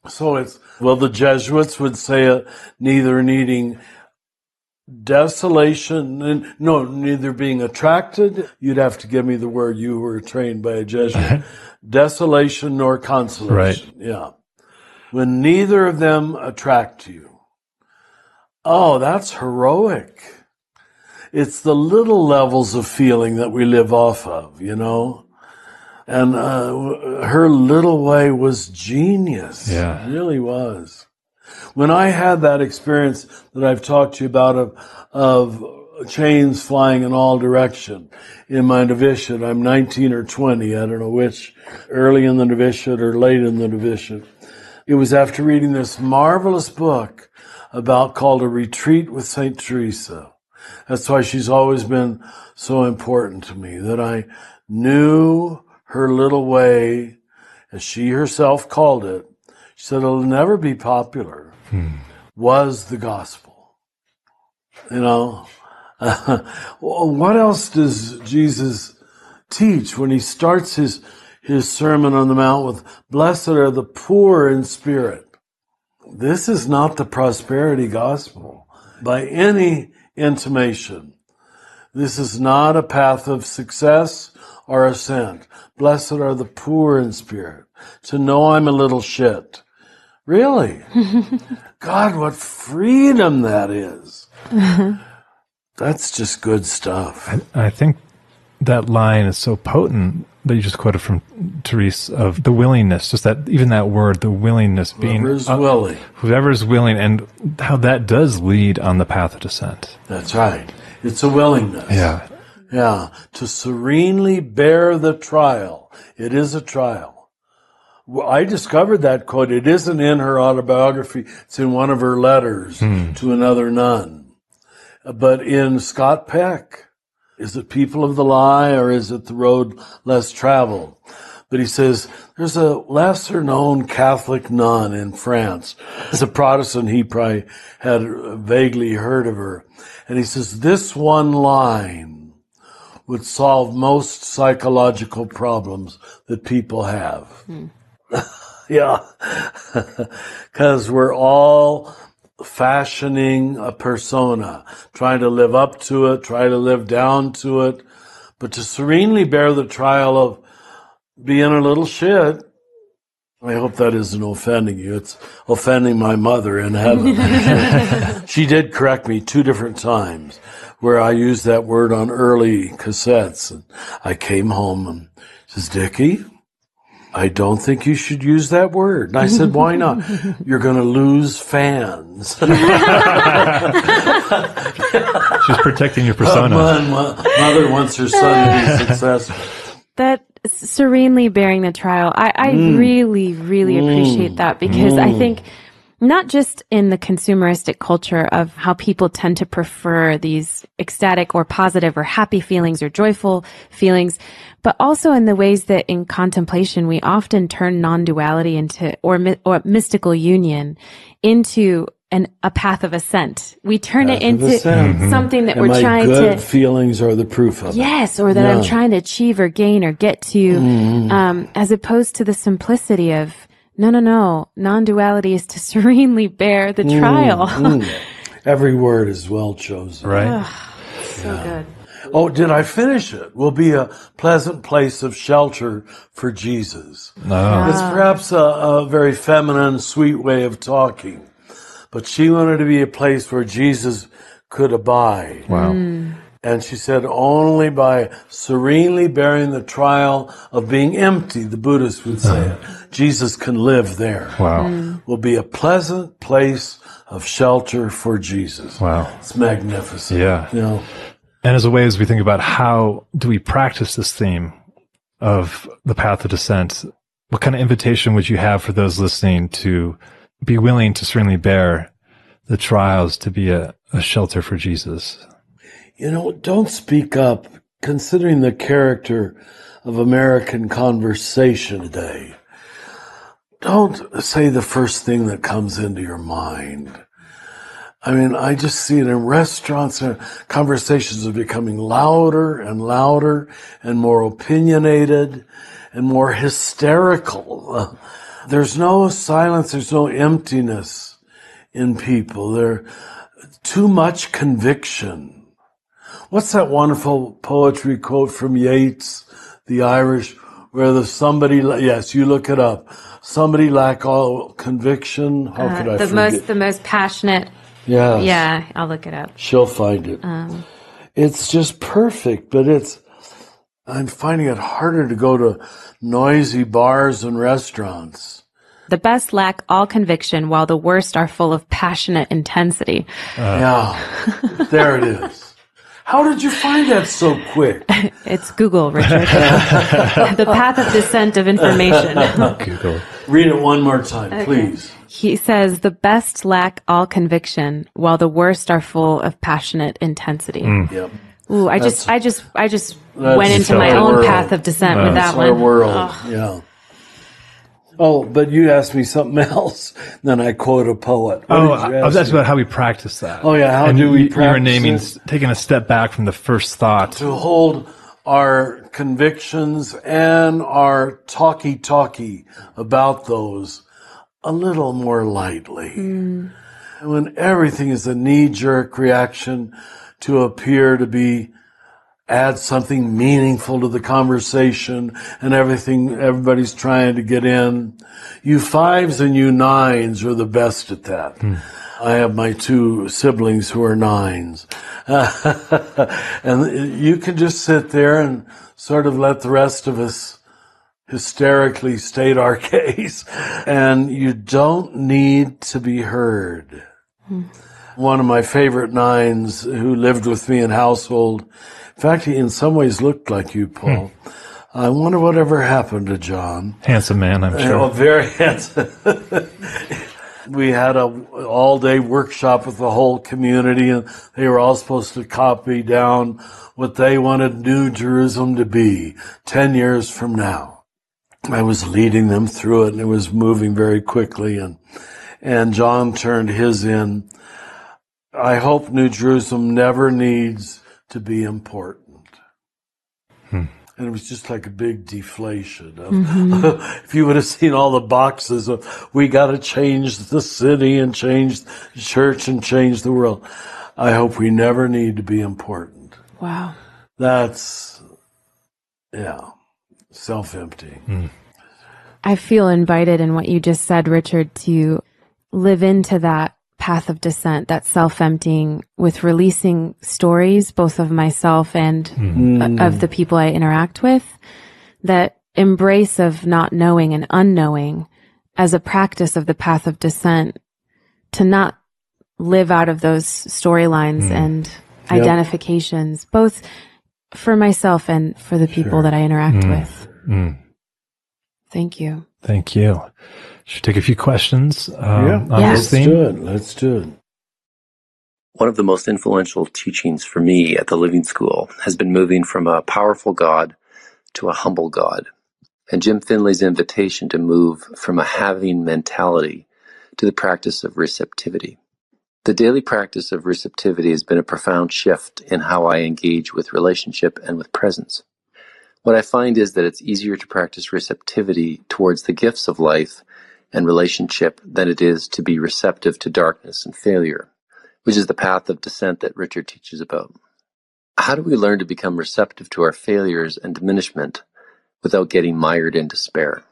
So the Jesuits would say it, neither needing desolation, neither being attracted. You'd have to give me the word, you were trained by a Jesuit. Desolation nor consolation. Right. Yeah. When neither of them attract you. Oh, that's heroic. It's the little levels of feeling that we live off of, you know? And her little way was genius. Yeah. It really was. When I had that experience that I've talked to you about of chains flying in all direction in my novitiate, I'm 19 or 20, I don't know which, early in the novitiate or late in the novitiate. It was after reading this marvelous book called A Retreat with St. Teresa. That's why she's always been so important to me, that I knew her little way, as she herself called it. She said, it'll never be popular, was the gospel. You know, what else does Jesus teach when he starts his Sermon on the Mount with, blessed are the poor in spirit? This is not the prosperity gospel by any intimation. This is not a path of success or ascent. Blessed are the poor in spirit, to know I'm a little shit. Really? God, what freedom that is. That's just good stuff. I think that line is so potent that you just quoted from Therese of the willingness, just that, even that word, the willingness being... Whoever's willing. Whoever's willing, and how that does lead on the path of descent. That's right. It's a willingness. Yeah. Yeah. To serenely bear the trial. It is a trial. Well, I discovered that quote. It isn't in her autobiography. It's in one of her letters to another nun. But in Scott Peck, is it People of the Lie or is it The Road Less Traveled? But he says, there's a lesser-known Catholic nun in France. As a Protestant, he probably had vaguely heard of her. And he says, this one line would solve most psychological problems that people have. Yeah. Because we're all fashioning a persona, trying to live up to it, try to live down to it. But to serenely bear the trial of being a little shit, I hope that isn't offending you. It's offending my mother in heaven. She did correct me 2 different times where I used that word on early cassettes. And I came home and says, Dickie, I don't think you should use that word. And I said, why not? You're going to lose fans. She's protecting your persona. Mother wants her son to be successful. That serenely bearing the trial, I really, really appreciate that, because I think not just in the consumeristic culture of how people tend to prefer these ecstatic or positive or happy feelings or joyful feelings, but also in the ways that in contemplation we often turn non-duality into, or mystical union into a path of ascent. We turn it into something that we're trying to... good feelings are the proof of it. Yes, or that I'm trying to achieve or gain or get to, as opposed to the simplicity of, no, non-duality is to serenely bear the trial. Every word is well chosen. Right? So good. Oh, did I finish it? Will be a pleasant place of shelter for Jesus. No. It's perhaps a very feminine, sweet way of talking. But she wanted to be a place where Jesus could abide. Wow. And she said, only by serenely bearing the trial of being empty, the Buddhists would say it, Jesus can live there. Wow. Will be a pleasant place of shelter for Jesus. Wow. It's magnificent. Yeah. You know? And as a way, as we think about how do we practice this theme of the path of descent, what kind of invitation would you have for those listening to be willing to serenely bear the trials, to be a shelter for Jesus? You know, don't speak up, considering the character of American conversation today. Don't say the first thing that comes into your mind. I mean, I just see it in restaurants. Conversations are becoming louder and louder and more opinionated and more hysterical. There's no silence. There's no emptiness in people. There's too much conviction. What's that wonderful poetry quote from Yeats, the Irish, where yes, you look it up. Somebody lack all conviction. How could I forget? The most passionate. Yes. Yeah, I'll look it up. She'll find it. It's just perfect, but I'm finding it harder to go to noisy bars and restaurants. The best lack all conviction, while the worst are full of passionate intensity. Yeah, there it is. How did you find that so quick? It's Google, Richard. The path of descent of information. Google. Read it one more time, please. He says, the best lack all conviction, while the worst are full of passionate intensity. Yep. Ooh, I just went into my own path of descent with that one. Our world, yeah. Oh, but you asked me something else. Then I quote a poet. I was asking about how we practice that. Oh, yeah. How do we practice you were naming, taking a step back from the first thought. To hold our convictions and our talky about those a little more lightly. And when everything is a knee-jerk reaction to appear to add something meaningful to the conversation and everybody's trying to get in. You 5s and you 9s are the best at that. I have my 2 siblings who are 9s. And you can just sit there and sort of let the rest of us hysterically state our case, and you don't need to be heard. One of my favorite nines who lived with me in household, in fact, he in some ways looked like you, Paul. I wonder whatever happened to John. Handsome man, I'm sure. Oh, very handsome. We had a all-day workshop with the whole community, and they were all supposed to copy down what they wanted New Jerusalem to be 10 years from now. I was leading them through it, and it was moving very quickly, and John turned his in. I hope New Jerusalem never needs to be important. And it was just like a big deflation. If you would have seen all the boxes of, we got to change the city and change the church and change the world. I hope we never need to be important. Wow. That's, self-emptying. I feel invited in what you just said, Richard, to live into that path of descent, that self-emptying, with releasing stories, both of myself and of the people I interact with, that embrace of not knowing and unknowing as a practice of the path of descent, to not live out of those storylines and identifications, both for myself and for the people that I interact with. Thank you. Thank you. Should take a few questions on this theme. Let's do it. One of the most influential teachings for me at the Living School has been moving from a powerful God to a humble God, and Jim Finley's invitation to move from a having mentality to the practice of receptivity. The daily practice of receptivity has been a profound shift in how I engage with relationship and with presence. What I find is that it's easier to practice receptivity towards the gifts of life and relationship than it is to be receptive to darkness and failure, which is the path of descent that Richard teaches about. How do we learn to become receptive to our failures and diminishment without getting mired in despair?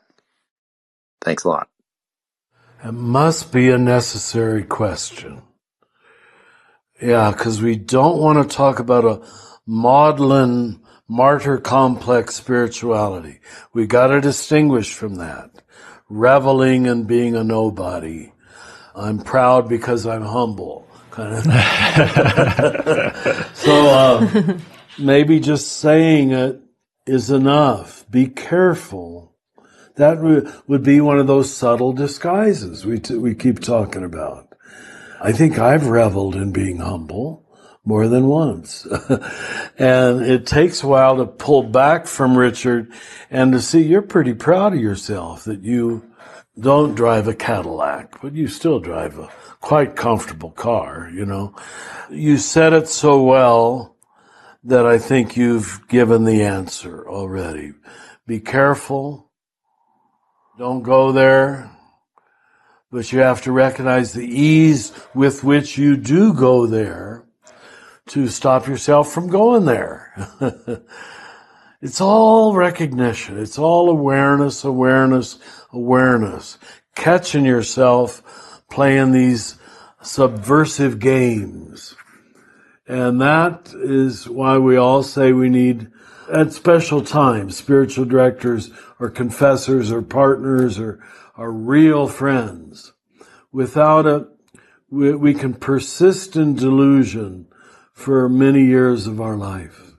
Thanks a lot. It must be a necessary question. Yeah, because we don't want to talk about a maudlin, martyr complex spirituality. We got to distinguish from that. Reveling in being a nobody. I'm proud because I'm humble. Kind of. So maybe just saying it is enough. Be careful. That would be one of those subtle disguises we keep talking about. I think I've reveled in being humble more than once. And it takes a while to pull back from Richard and to see you're pretty proud of yourself that you don't drive a Cadillac, but you still drive a quite comfortable car, you know. You said it so well that I think you've given the answer already. Be careful. Don't go there. But you have to recognize the ease with which you do go there to stop yourself from going there. It's all recognition. It's all awareness, catching yourself playing these subversive games. And that is why we all say we need, at special times, spiritual directors or confessors or partners or real friends. Without it, we can persist in delusion for many years of our life.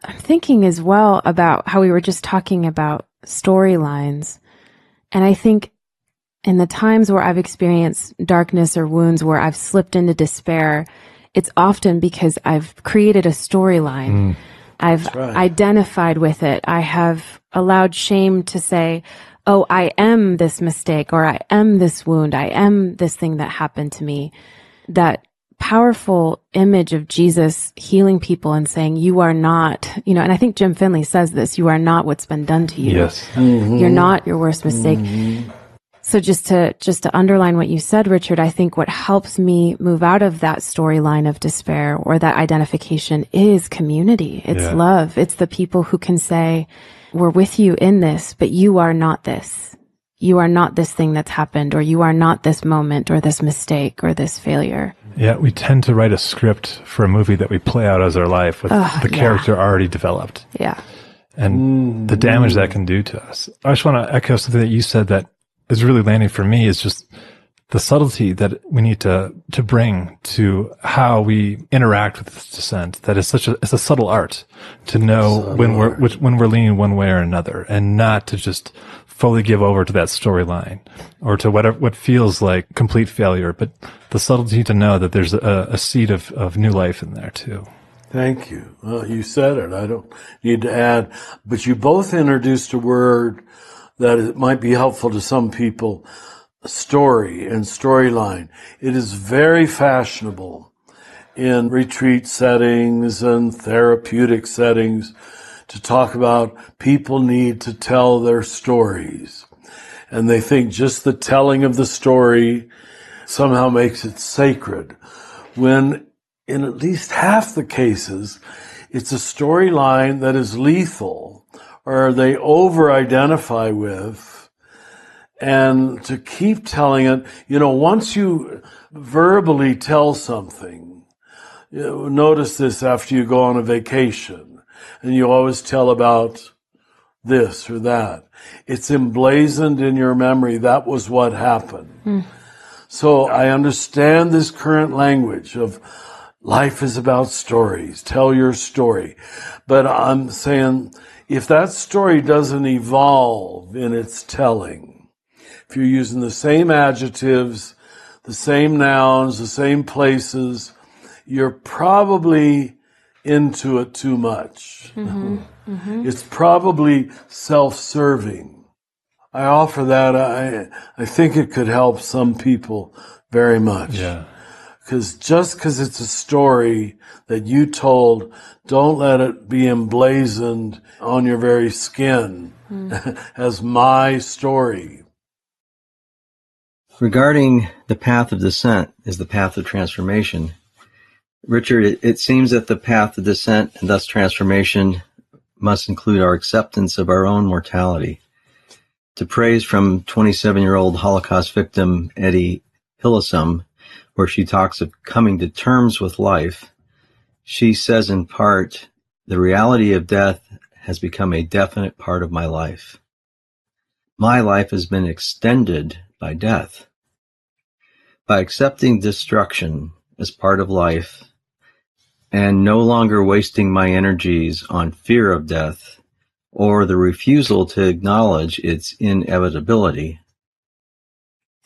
I'm thinking as well about how we were just talking about storylines. And I think in the times where I've experienced darkness or wounds, where I've slipped into despair, it's often because I've created a storyline. I've identified with it. I have allowed shame to say, oh, I am this mistake, or I am this wound. I am this thing that happened to me. That powerful image of Jesus healing people and saying, you are not, and I think Jim Finley says this, you are not what's been done to you. Yes. You're not your worst mistake. So just to underline what you said, Richard, I think what helps me move out of that storyline of despair or that identification is community. It's love. It's the people who can say, we're with you in this, but you are not this. You are not this thing that's happened, or you are not this moment or this mistake or this failure. Yeah, we tend to write a script for a movie that we play out as our life with the character already developed. Yeah. and the damage that can do to us. I just want to echo something that you said that is really landing for me, is just the subtlety that we need to bring to how we interact with this dissent. That is it's a subtle art to know when we're leaning one way or another, and not to just fully give over to that storyline or to what feels like complete failure, but the subtlety to know that there's a seed of new life in there too. Thank you. Well, you said it. I don't need to add. But you both introduced a word that it might be helpful to some people: story and storyline. It is very fashionable in retreat settings and therapeutic settings to talk about people need to tell their stories. And they think just the telling of the story somehow makes it sacred, when in at least half the cases, it's a storyline that is lethal, or they over-identify with. And to keep telling it, once you verbally tell something, notice this after you go on a vacation, and you always tell about this or that. It's emblazoned in your memory. That was what happened. So I understand this current language of life is about stories. Tell your story. But I'm saying, if that story doesn't evolve in its telling, if you're using the same adjectives, the same nouns, the same places, you're probably into it too much. It's probably self-serving. I offer that. I think it could help some people very much. Yeah. Because just because it's a story that you told, don't let it be emblazoned on your very skin as my story. Regarding the path of descent is the path of transformation, Richard, it seems that the path of descent and thus transformation must include our acceptance of our own mortality. To praise from 27-year-old Holocaust victim Eddie Hillesum, where she talks of coming to terms with life, she says in part, the reality of death has become a definite part of my life. My life has been extended by death. By accepting destruction as part of life and no longer wasting my energies on fear of death or the refusal to acknowledge its inevitability.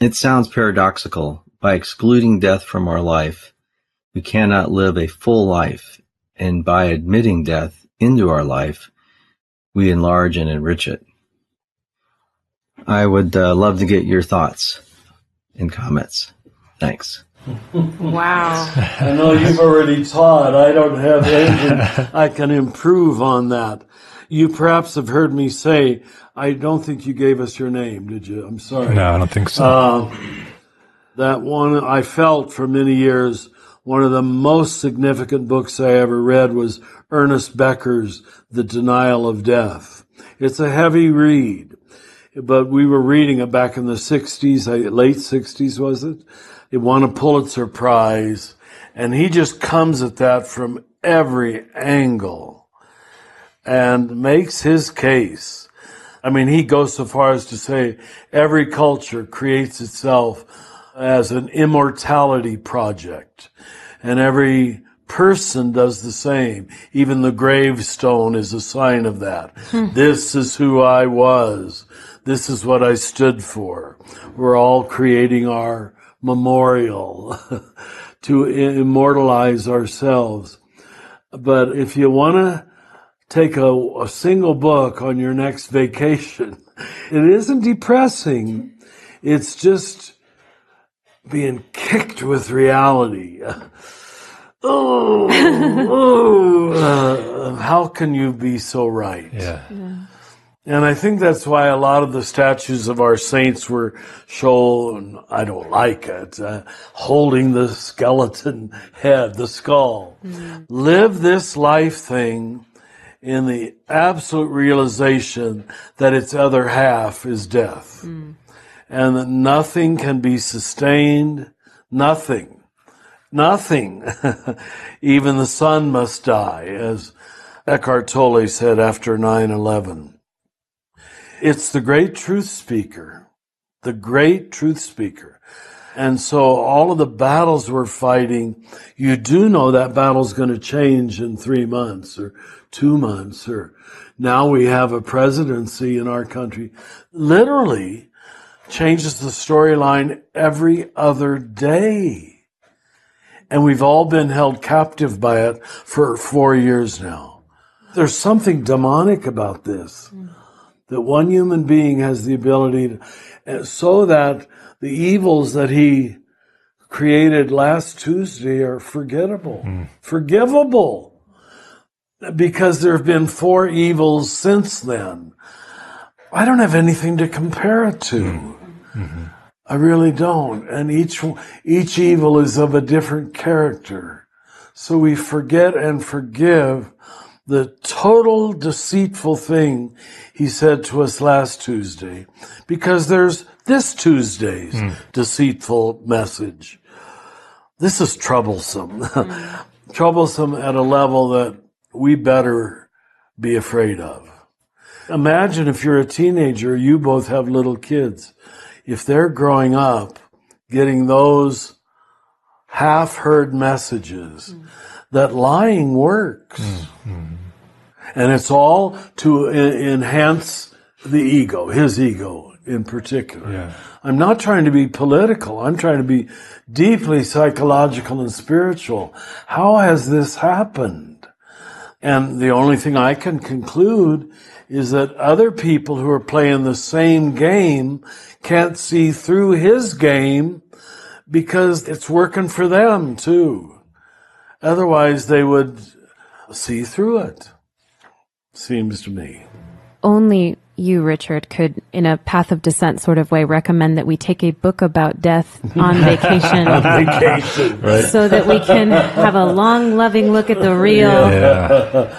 It sounds paradoxical. By excluding death from our life, we cannot live a full life, and by admitting death into our life, we enlarge and enrich it. I would love to get your thoughts and comments. Thanks. Wow. I know you've already taught. I don't have anything I can improve on that. You perhaps have heard me say, I don't think you gave us your name, did you? I'm sorry. No, I don't think so. That one, I felt for many years, one of the most significant books I ever read was Ernest Becker's The Denial of Death. It's a heavy read, but we were reading it back in the 60s, late 60s, was it? It won a Pulitzer Prize, and he just comes at that from every angle and makes his case. I mean, he goes so far as to say every culture creates itself as an immortality project, and every person does the same. Even the gravestone is a sign of that. This is who I was. This is what I stood for. We're all creating our memorial to immortalize ourselves. But if you want to take a single book on your next vacation, it isn't depressing. It's just being kicked with reality. How can you be so right? Yeah. And I think that's why a lot of the statues of our saints were shown, I don't like it, holding the skeleton head, the skull. Live this life thing in the absolute realization that its other half is death. And that nothing can be sustained, nothing. Even the sun must die, as Eckhart Tolle said after 9/11, it's the great truth speaker, the great truth speaker. And so all of the battles we're fighting, you do know that battle's going to change in 3 months or 2 months, or now we have a presidency in our country. Literally changes the storyline every other day. And we've all been held captive by it for 4 years now. There's something demonic about this, that one human being has the ability to, so that the evils that he created last Tuesday are forgivable, because there have been 4 evils since then. I don't have anything to compare it to. I really don't. And each evil is of a different character. So we forget and forgive the total deceitful thing he said to us last Tuesday, because there's this Tuesday's deceitful message. This is troublesome. Troublesome at a level that we better be afraid of. Imagine if you're a teenager, you both have little kids. If they're growing up getting those half-heard messages that lying works, and it's all to enhance the ego, his ego in particular. Yeah. I'm not trying to be political. I'm trying to be deeply psychological and spiritual. How has this happened? And the only thing I can conclude is that other people who are playing the same game can't see through his game because it's working for them too. Otherwise, they would see through it, seems to me. Only you, Richard, could, in a path of descent sort of way, recommend that we take a book about death on vacation. On vacation, right? So that we can have a long, loving look at the real,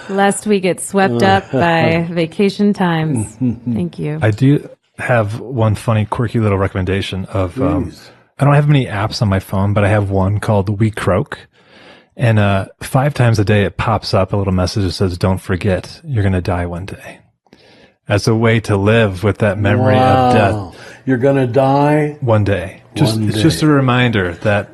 lest we get swept up by vacation times. Thank you. I do have one funny, quirky little recommendation of, I don't have many apps on my phone, but I have one called We Croak. And 5 times a day it pops up a little message that says, don't forget, you're going to die one day. As a way to live with that memory of death. You're going to die one day. It's just a reminder that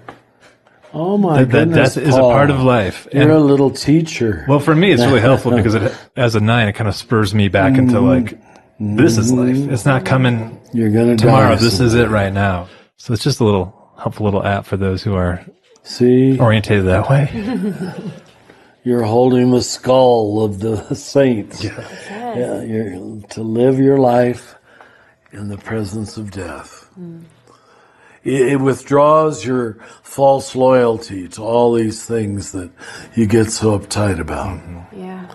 that death is a part of life. You're a little teacher. Well, for me, it's really helpful because as a 9, it kind of spurs me back into like, this is life. It's not coming You're gonna tomorrow. Die this is it right now. So it's just a little helpful little app for those who are orientated that way. You're holding the skull of the saints. Yeah, you're to live your life in the presence of death. It withdraws your false loyalty to all these things that you get so uptight about. Yeah.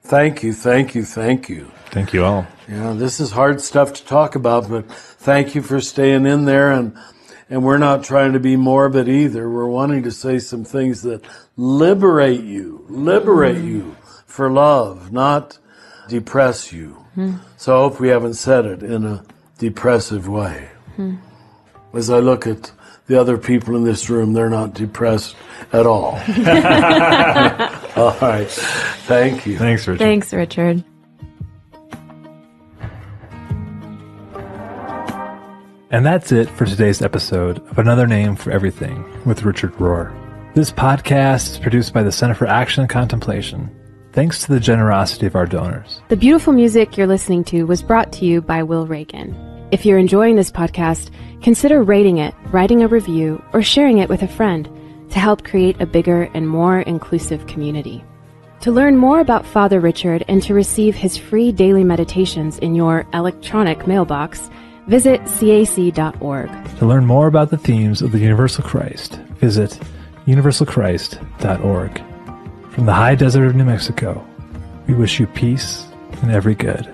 Thank you. Thank you all. Yeah, this is hard stuff to talk about, but thank you for staying in there, and we're not trying to be morbid either. We're wanting to say some things that liberate you for love, not depress you. So I hope we haven't said it in a depressive way. As I look at the other people in this room, they're not depressed at all. All right. Thank you. Thanks, Richard. Thanks, Richard. And that's it for today's episode of Another Name for Everything with Richard Rohr. This podcast is produced by the Center for Action and Contemplation, thanks to the generosity of our donors. The beautiful music you're listening to was brought to you by Will Reagan. If you're enjoying this podcast, consider rating it, writing a review, or sharing it with a friend to help create a bigger and more inclusive community. To learn more about Father Richard and to receive his free daily meditations in your electronic mailbox, visit cac.org. To learn more about the themes of the Universal Christ, visit universalchrist.org. From the high desert of New Mexico, we wish you peace and every good.